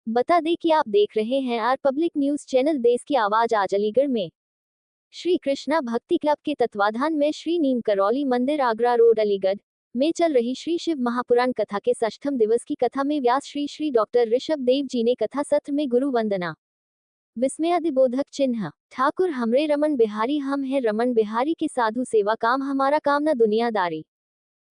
बता दें कि आप देख रहे हैं आर पब्लिक न्यूज चैनल देश की आवाज। आज अलीगढ़ में श्री कृष्णा भक्ति क्लब के तत्वाधान में श्री नीम करौली मंदिर आगरा रोड अलीगढ़ में चल रही श्री शिव महापुराण कथा के 6ठम दिवस की कथा में व्यास श्री डॉक्टर ऋषभ देव जी ने कथा सत्र में गुरु वंदना विस्मयादिबोधक चिन्ह ठाकुर हमरे रमन बिहारी हम है रमन बिहारी के साधु सेवा काम हमारा काम न दुनियादारी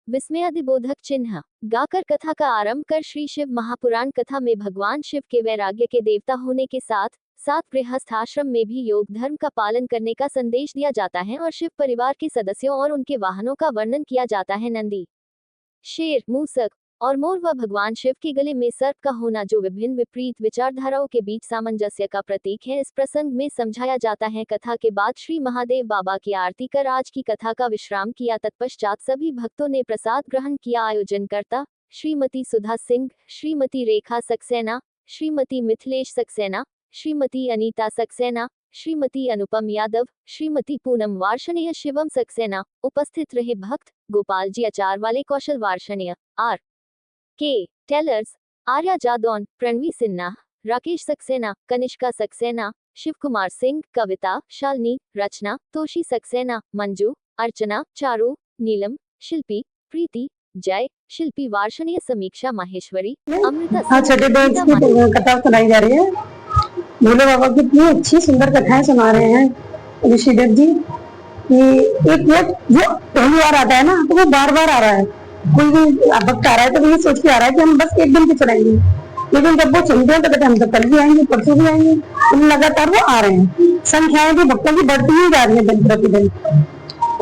विस्मयादिबोधक चिन्ह गाकर कथा का आरंभ कर श्री शिव महापुराण कथा में भगवान शिव के वैराग्य के देवता होने के साथ साथ गृहस्थ आश्रम में भी योग धर्म का पालन करने का संदेश दिया जाता है और शिव परिवार के सदस्यों और उनके वाहनों का वर्णन किया जाता है। नंदी, शेर, मूसक और मोर व भगवान शिव के गले में सर्प का होना जो विभिन्न विपरीत विचारधाराओं के बीच सामंजस्य का प्रतीक है, इस प्रसंग में समझाया जाता है। कथा के बाद श्री महादेव बाबा की आरती कर आज की कथा का विश्राम किया। तत्पश्चात सभी भक्तों ने प्रसाद ग्रहण किया। आयोजनकर्ता श्रीमती सुधा सिंह, श्रीमती रेखा सक्सेना, श्रीमती मिथिलेश सक्सेना, श्रीमती अनीता सक्सेना, श्रीमती अनुपम यादव, श्रीमती पूनम वार्षणीय, शिवम सक्सेना। उपस्थित रहे भक्त गोपाल जी अचार वाले, कौशल वार्षणीय, आर के टेलर्स, आर्या जादौन, प्रणवी सिन्हा, राकेश सक्सेना, कनिष्का सक्सेना, शिव कुमार सिंह, कविता, शालिनी, रचना, तोशी सक्सेना, मंजू, अर्चना, चारू, नीलम, शिल्पी, प्रीति, जय, शिल्पी वार्षणीय, समीक्षा माहेश्वरी, अमृता। छठे दिन की कथा सुनाई जा रही है। भोले बाबा की इतनी अच्छी सुंदर कथाएं सुना रहे हैं ऋषिदेव जी कि एक जो पहली बार आता है ना तो वो बार बार आ रहा है। कोई भी भक्त आ रहा है तो ये सोच के आ रहा है कि हम बस एक दिन की चढ़ाएंगे, लेकिन जब वो सुनते हैं तो कहते हैं हम तो कल भी आएंगे, परसों भी आएंगे। लगातार वो आ रहे हैं। संख्याएं भी भक्तों की बढ़ती ही जा रही है दिन प्रतिदिन।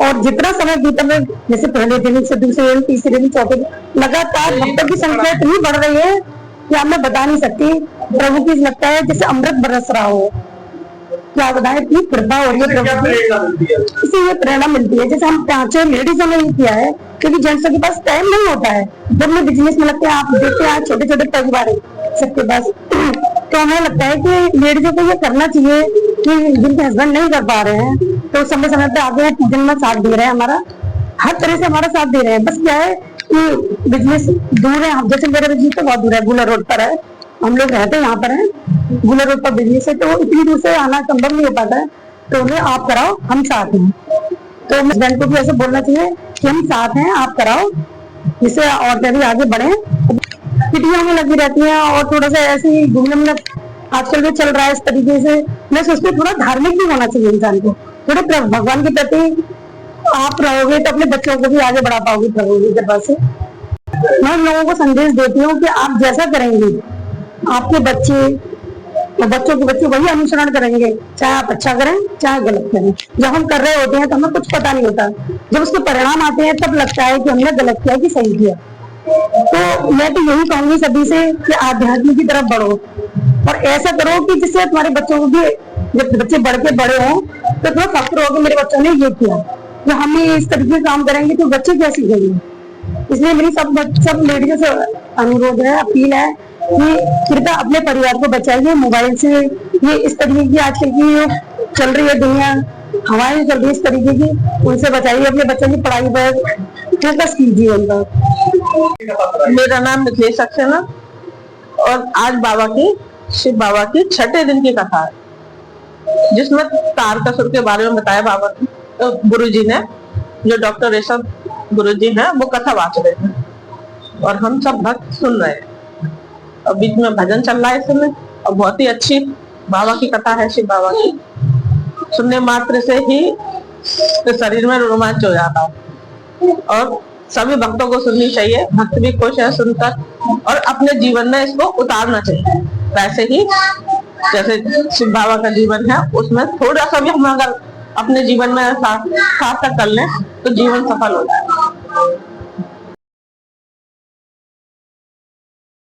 और जितना समय बीता में, जैसे पहले दिन से दूसरे दिन, तीसरे दिन, चौथे दिन, लगातार भक्तों की संख्या इतनी बढ़ रही है कि आप मैं बता नहीं सकती। प्रभु की लगता है जैसे अमृत बरस रहा हो। क्या बताएं, इतनी कृपा हो रही है प्रभु की। इसे ये प्रेरणा मिलती है। जैसे हम पांचों लेडीजों ने ये किया है क्योंकि जेंट्सों के पास टाइम नहीं होता है। जब मैं बिजनेस में लगते हैं, आप देखते हैं छोटे छोटे परिवार है सबके पास, तो हमें लगता है कि लेडीजों को ये करना चाहिए कि जिनके हस्बैंड नहीं कर पा रहे हैं तो समय समय पे आगे पूजन में साथ दे रहे हैं, हमारा हर तरह से हमारा साथ दे रहे हैं। बस क्या है कि बिजनेस दूर है। जैसे मेरा बिजनेस तो बहुत दूर है, गुलर रोड पर है, हम लोग रहते हैं यहाँ पर हैं, गुलर रोड पर बिजनेस है, तो इतनी दूर से आना संभव नहीं हो पाता है। तो उन्हें आप कराओ, हम साथ हैं। तो हस्बैंड को भी ऐसे बोलना चाहिए कि हम साथ हैं, आप कराओ, जिससे औरतें भी आगे बढ़े। किटियों में लगी रहती हैं और थोड़ा सा ऐसे ही घूमने में आजकल जो चल रहा है इस तरीके से, मैं सोचती हूँ थोड़ा धार्मिक भी होना चाहिए इंसान को। थोड़े भगवान के प्रति आप रहोगे तो अपने बच्चों को भी आगे बढ़ा पाओगे प्रभु की कृपा से। मैं लोगों को संदेश देती हूँ कि आप जैसा करेंगे आपके बच्चों के बच्चे वही अनुसरण करेंगे, चाहे आप अच्छा करें चाहे गलत करें। जब हम कर रहे होते हैं तो हमें कुछ पता नहीं होता, जब उसके परिणाम आते हैं तब लगता है कि हमने गलत किया कि सही किया। तो मैं तो यही कहूंगी सभी से कि आध्यात्म की तरफ बढ़ो और ऐसा करो कि जिससे तुम्हारे बच्चों को भी, जब बच्चे बढ़ के बड़े हों तो थोड़ा फख्र हो कि मेरे बच्चों ने ये किया। तो हम इस तरीके से काम करेंगे तो बच्चे क्या सीखेंगे। इसलिए मेरी सब लेडीजों से अनुरोध है, अपील है कि कृपया अपने परिवार को बचाइए मोबाइल से। ये इस तरीके की आजकल की चल रही है दुनिया, हवाएं चल रही है इस तरीके की, उनसे बचाइए। अपने बच्चों की पढ़ाई पर फोकस कीजिए उनका। मेरा नाम मिथिलेश सक्सेना और आज शिव बाबा की छठे दिन की कथा है, जिसमें तारकासुर के बारे में बताया बाबा ने। तो गुरुजी ने, जो डॉक्टर ऋषभ गुरुजी हैं, वो कथा वाच रहे हैं और हम सब भक्त सुन रहे हैं। और बीच में भजन चल रहा है इस समय और बहुत ही अच्छी बाबा की कथा है। शिव बाबा की सुनने मात्र से ही तो शरीर में रोमांच हो जाता है और सभी भक्तों को सुननी चाहिए। भक्त भी खुश है सुनकर और अपने जीवन में इसको उतारना चाहिए। वैसे ही जैसे शिव बाबा का जीवन है, उसमें थोड़ा सा भी हम अगर अपने जीवन में सार्थक कर लें तो जीवन सफल हो जाए।